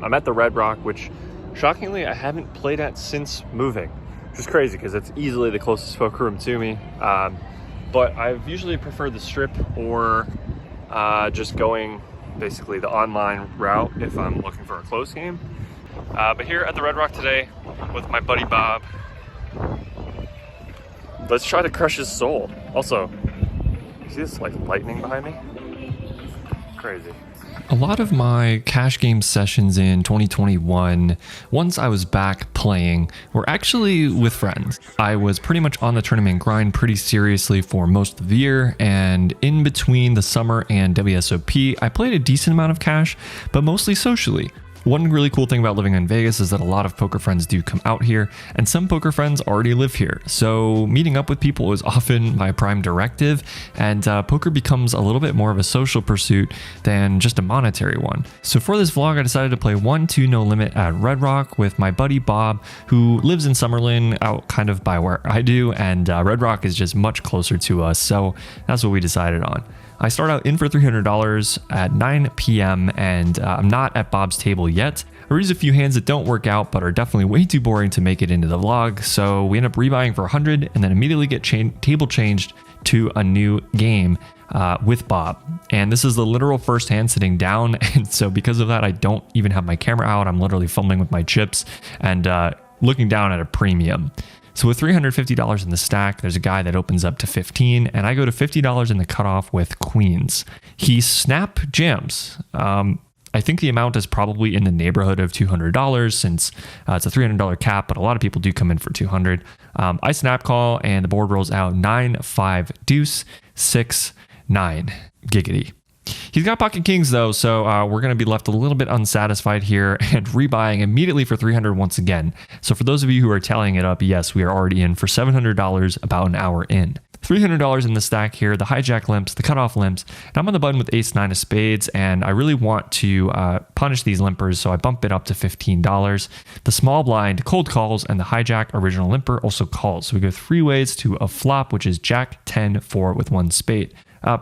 I'm at the Red Rock, which shockingly I haven't played at since moving, which is crazy because it's easily the closest poker room to me. But I've usually preferred the Strip or just going basically the online route if I'm looking for a close game. But here at the Red Rock today with my buddy Bob, let's try to crush his soul. Also, you see this like lightning behind me? Crazy. A lot of my cash game sessions in 2021, once I was back playing, were actually with friends. I was pretty much on the tournament grind pretty seriously for most of the year, and in between the summer and WSOP, I played a decent amount of cash, but mostly socially. One really cool thing about living in Vegas is that a lot of poker friends do come out here, and some poker friends already live here. So meeting up with people is often my prime directive, and poker becomes a little bit more of a social pursuit than just a monetary one. So for this vlog, I decided to play 1-2 no limit at Red Rock with my buddy Bob, who lives in Summerlin, out kind of by where I do, and Red Rock is just much closer to us. So that's what we decided on. I start out in for $300 at 9 p.m. and I'm not at Bob's table yet. I raise a few hands that don't work out but are definitely way too boring to make it into the vlog, so we end up rebuying for 100 and then immediately get table changed to a new game with Bob. And this is the literal first hand sitting down, and so because of that I don't even have my camera out. I'm literally fumbling with my chips and looking down at a premium. So with $350 in the stack, there's a guy that opens up to 15, and I go to $50 in the cutoff with queens. He snap jams. I think the amount is probably in the neighborhood of $200 since it's a $300 cap, but a lot of people do come in for $200. I snap call, and the board rolls out 9-5 deuce 6-9 giggity. He's got pocket kings though, so we're going to be left a little bit unsatisfied here and rebuying immediately for $300 once again. So for those of you who are tallying it up, yes, we are already in for $700 about an hour in. $300 in the stack here, the hijack limps, the cutoff limps, and I'm on the button with ace-9 of spades, and I really want to punish these limpers, so I bump it up to $15. The small blind cold calls, and the hijack original limper also calls. So we go three ways to a flop, which is jack 10-4 with one spade.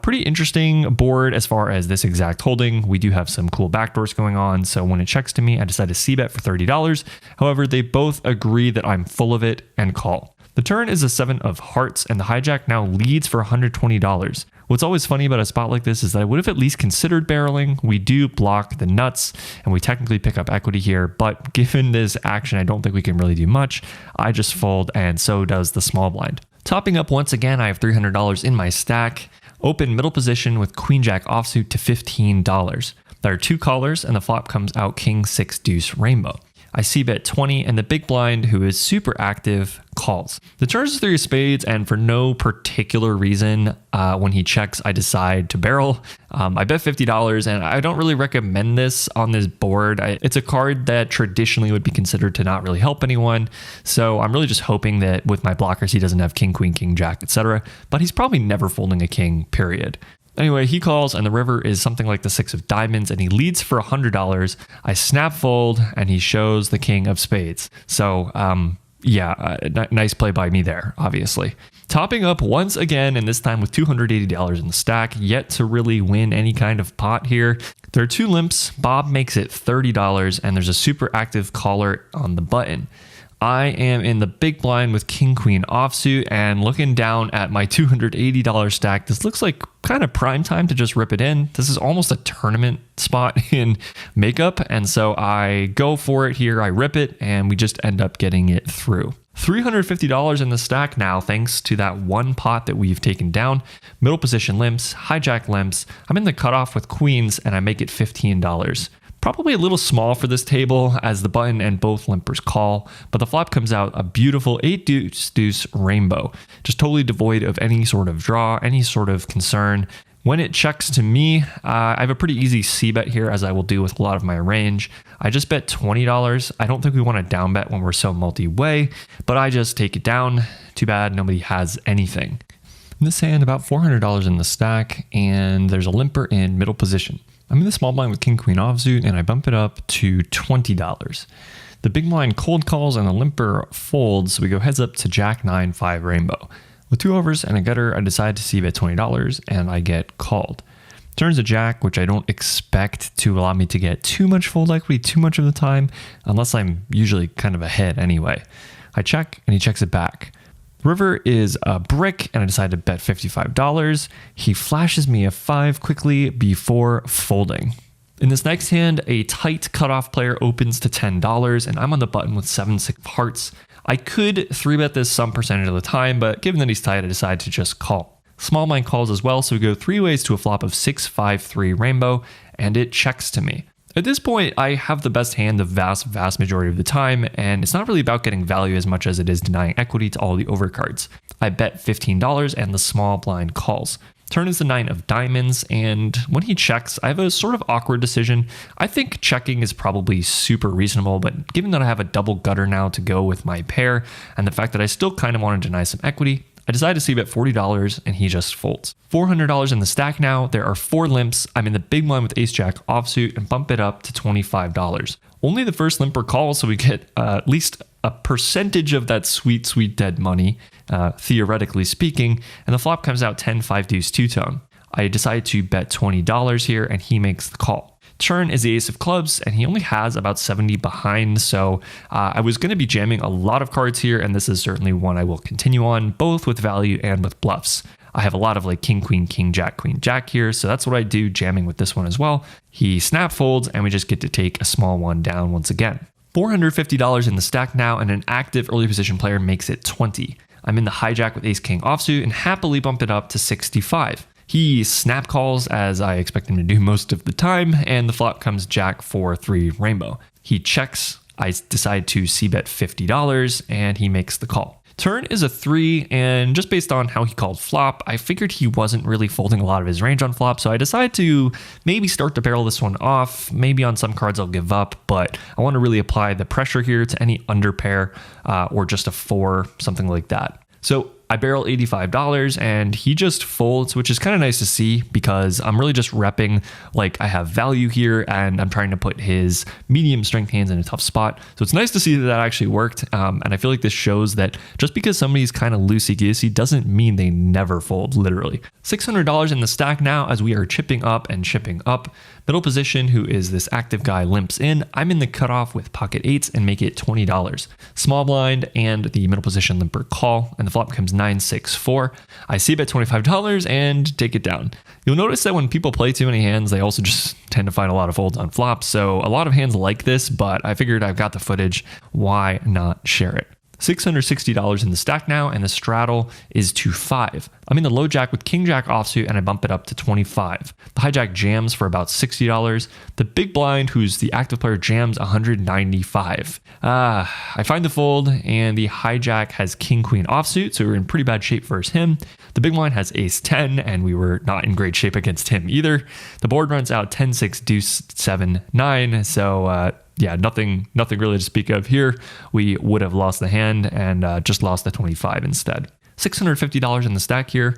Pretty interesting board as far as this exact holding. We do have some cool backdoors going on, so when it checks to me, I decide to c-bet for $30. However, they both agree that I'm full of it and call. The turn is a 7 of hearts, and the hijack now leads for $120. What's always funny about a spot like this is that I would have at least considered barreling. We do block the nuts, and we technically pick up equity here, but given this action, I don't think we can really do much. I just fold, and so does the small blind. Topping up once again, I have $300 in my stack. Open middle position with queen jack offsuit to $15. There are two callers, and the flop comes out king 6 deuce rainbow. I c-bet 20, and the big blind, who is super active, calls. The turn is 3 of spades, and for no particular reason, when he checks, I decide to barrel. I bet $50, and I don't really recommend this on this board. It's a card that traditionally would be considered to not really help anyone, so I'm really just hoping that with my blockers, he doesn't have king, queen, king, jack, etc., but he's probably never folding a king, period. Anyway, he calls, and the river is something like the 6 of diamonds, and he leads for $100. I snap fold, and he shows the king of spades. So, nice play by me there, obviously. Topping up once again, and this time with $280 in the stack, yet to really win any kind of pot here. There are two limps. Bob makes it $30, and there's a super active caller on the button. I am in the big blind with king queen offsuit, and looking down at my $280 stack, this looks like kind of prime time to just rip it in. This is almost a tournament spot in makeup, and so I go for it here. I rip it, and we just end up getting it through. $350 in the stack now, thanks to that one pot that we've taken down. Middle position limps, hijack limps. I'm in the cutoff with queens, and I make it $15. Probably a little small for this table as the button and both limpers call, but the flop comes out a beautiful 8 deuce deuce rainbow, just totally devoid of any sort of draw, any sort of concern. When it checks to me, I have a pretty easy c-bet here, as I will do with a lot of my range. I just bet $20. I don't think we want to down bet when we're so multi-way, but I just take it down. Too bad nobody has anything. In this hand, about $400 in the stack, and there's a limper in middle position. I'm in the small blind with king queen offsuit, and I bump it up to $20. The big blind cold calls and the limper folds, so we go heads up to jack 9-5 rainbow. With two overs and a gutter, I decide to c-bet $20, and I get called. Turns a jack, which I don't expect to allow me to get too much fold equity too much of the time, unless I'm usually kind of ahead anyway. I check and he checks it back. River is a brick and I decide to bet $55. He flashes me a 5 quickly before folding. In this next hand, a tight cutoff player opens to $10 and I'm on the button with 7-6 hearts. I could 3-bet this some percentage of the time, but given that he's tight, I decide to just call. Small blind calls as well, so we go 3 ways to a flop of 6-5-3 rainbow, and it checks to me. At this point, I have the best hand the vast majority of the time, and it's not really about getting value as much as it is denying equity to all the overcards. I bet $15 and the small blind calls. Turn is the 9 of diamonds, and when he checks, I have a sort of awkward decision. I think checking is probably super reasonable, but given that I have a double gutter now to go with my pair, and the fact that I still kind of want to deny some equity, I decide to c-bet $40 and he just folds. $400 in the stack now. There are 4 limps. I'm in the big blind with ace-jack offsuit and bump it up to $25. Only the first limper calls, so we get at least a percentage of that sweet dead money, theoretically speaking, and the flop comes out 10-5 deuce two-tone. I decide to bet $20 here and he makes the call. Turn is the ace of clubs and he only has about 70 behind, so I was going to be jamming a lot of cards here, and this is certainly one I will continue on, both with value and with bluffs. I have a lot of like king, jack, queen, jack here, so that's what I do, jamming with this one as well. He snap folds and we just get to take a small one down once again. $450 in the stack now, and an active early position player makes it 20. I'm in the hijack with ace king offsuit and happily bump it up to 65. He snap calls, as I expect him to do most of the time, and the flop comes jack 4-3 rainbow. He checks, I decide to c-bet $50, and he makes the call. Turn is a 3, and just based on how he called flop, I figured he wasn't really folding a lot of his range on flop, so I decide to maybe start to barrel this one off. Maybe on some cards I'll give up, but I want to really apply the pressure here to any under pair or just a 4, something like that. So I barrel $85 and he just folds, which is kind of nice to see because I'm really just repping like I have value here and I'm trying to put his medium strength hands in a tough spot. So it's nice to see that that actually worked. And I feel like this shows that just because somebody's kind of loosey-goosey doesn't mean they never fold, literally. $600 in the stack now as we are chipping up and chipping up. Middle position, who is this active guy, limps in. I'm in the cutoff with pocket 8s and make it $20. Small blind and the middle position limper call, and the flop becomes 9-6-4. I c-bet $25 and take it down. You'll notice that when people play too many hands, they also just tend to find a lot of folds on flops. So a lot of hands like this, but I figured I've got the footage. Why not share it? $660 in the stack now, and the straddle is to 5. I'm in the low jack with king jack offsuit and I bump it up to 25. The hijack jams for about $60. The big blind, who's the active player, jams 195. I find the fold, and the hijack has king queen offsuit, so we're in pretty bad shape versus him. The big blind has ace 10, and we were not in great shape against him either. The board runs out 10-6 deuce 7-9, so yeah, nothing really to speak of here. We would have lost the hand and just lost the 25 instead. $650 in the stack here.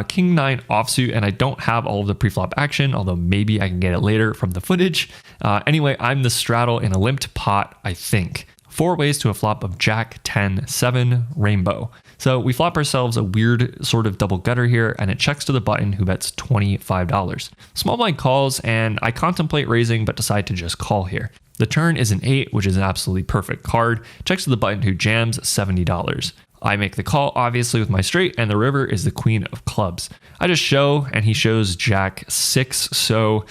King 9 offsuit, and I don't have all of the preflop action, although maybe I can get it later from the footage. Anyway, I'm the straddle in a limped pot, I think. 4 ways to a flop of jack 10-7 rainbow. So we flop ourselves a weird sort of double gutter here, and it checks to the button, who bets $25. Small blind calls, and I contemplate raising but decide to just call here. The turn is an 8, which is an absolutely perfect card. Checks to the button, who jams $70. I make the call, obviously, with my straight, and the river is the queen of clubs. I just show, and he shows jack 6. So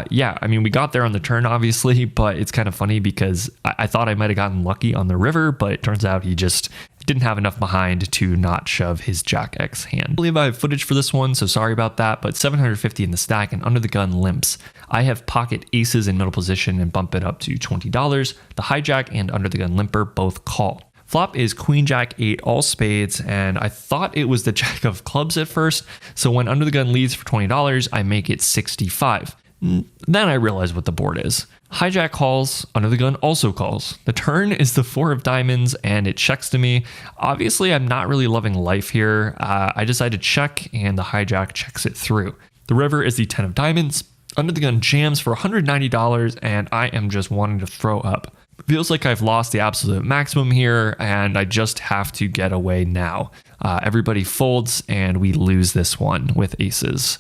yeah, I mean, we got there on the turn, obviously, but it's kind of funny because I thought I might have gotten lucky on the river, but it turns out he just didn't have enough behind to not shove his jack X hand. I believe I have footage for this one, so sorry about that, but $750 in the stack and under the gun limps. I have pocket aces in middle position and bump it up to $20. The hijack and under the gun limper both call. Flop is queen jack 8 all spades, and I thought it was the jack of clubs at first, so when under the gun leads for $20, I make it 65. Then I realize what the board is. Hijack calls, under the gun also calls. The turn is the 4 of diamonds, and it checks to me. Obviously, I'm not really loving life here. I decide to check, and the hijack checks it through. The river is the 10 of diamonds. Under the gun jams for $190, and I am just wanting to throw up. Feels like I've lost the absolute maximum here, and I just have to get away now. Everybody folds, and we lose this one with aces.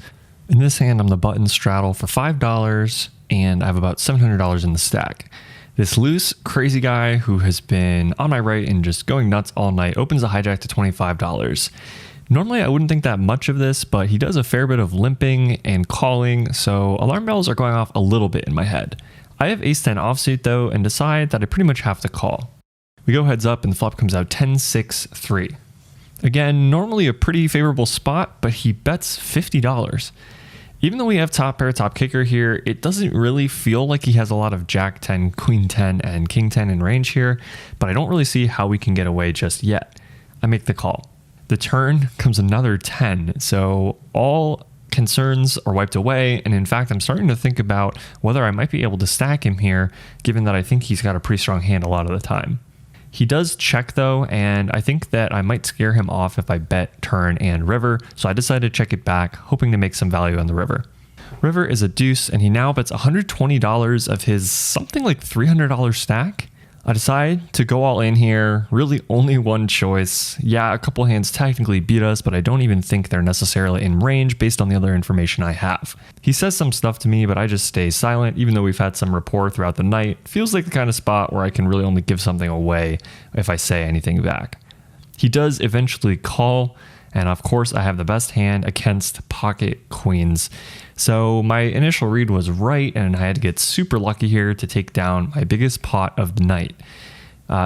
In this hand, I'm the button straddle for $5, and I have about $700 in the stack. This loose, crazy guy who has been on my right and just going nuts all night opens a hijack to $25. Normally, I wouldn't think that much of this, but he does a fair bit of limping and calling, so alarm bells are going off a little bit in my head. I have ace-10 offsuit though, and decide that I pretty much have to call. We go heads up and the flop comes out 10-6-3. Again, normally a pretty favorable spot, but he bets $50. Even though we have top pair, top kicker here, it doesn't really feel like he has a lot of jack 10, queen 10, and king 10 in range here, but I don't really see how we can get away just yet. I make the call. The turn comes another 10, so all concerns are wiped away, and in fact, I'm starting to think about whether I might be able to stack him here, given that I think he's got a pretty strong hand a lot of the time. He does check though, and I think that I might scare him off if I bet turn and river, so I decided to check it back, hoping to make some value on the river. River is a deuce, and he now bets $120 of his something like $300 stack. I decide to go all in here, really only one choice. Yeah, a couple hands technically beat us, but I don't even think they're necessarily in range based on the other information I have. He says some stuff to me, but I just stay silent, even though we've had some rapport throughout the night. Feels like the kind of spot where I can really only give something away if I say anything back. He does eventually call, and of course I have the best hand against pocket queens. So my initial read was right, and I had to get super lucky here to take down my biggest pot of the night.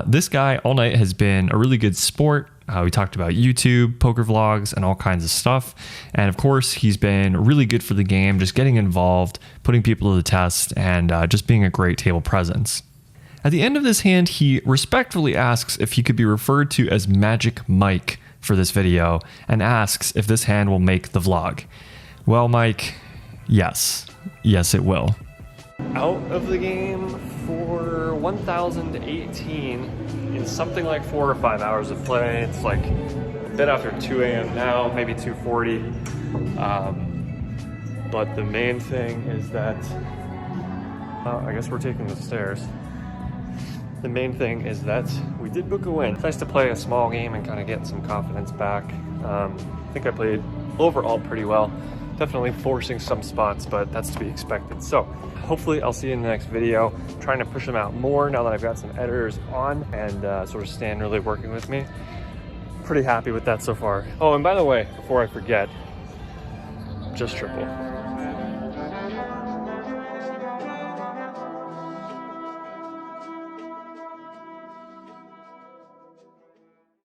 This guy all night has been a really good sport. We talked about YouTube, poker vlogs, and all kinds of stuff. And of course, he's been really good for the game, just getting involved, putting people to the test, and just being a great table presence. At the end of this hand, he respectfully asks if he could be referred to as Magic Mike for this video, and asks if this hand will make the vlog. Well, Mike, yes. Yes, it will. Out of the game for 1,018 in something like 4 or 5 hours of play. It's like a bit after 2 a.m. now, maybe 2:40. But the main thing is that, I guess we're taking the stairs. The main thing is that we did book a win. It's nice to play a small game and kind of get some confidence back. I think I played overall pretty well. Definitely forcing some spots, but that's to be expected. So hopefully I'll see you in the next video. I'm trying to push them out more now that I've got some editors on and sort of Stan really working with me. Pretty happy with that so far. Oh, and by the way, before I forget, just triple.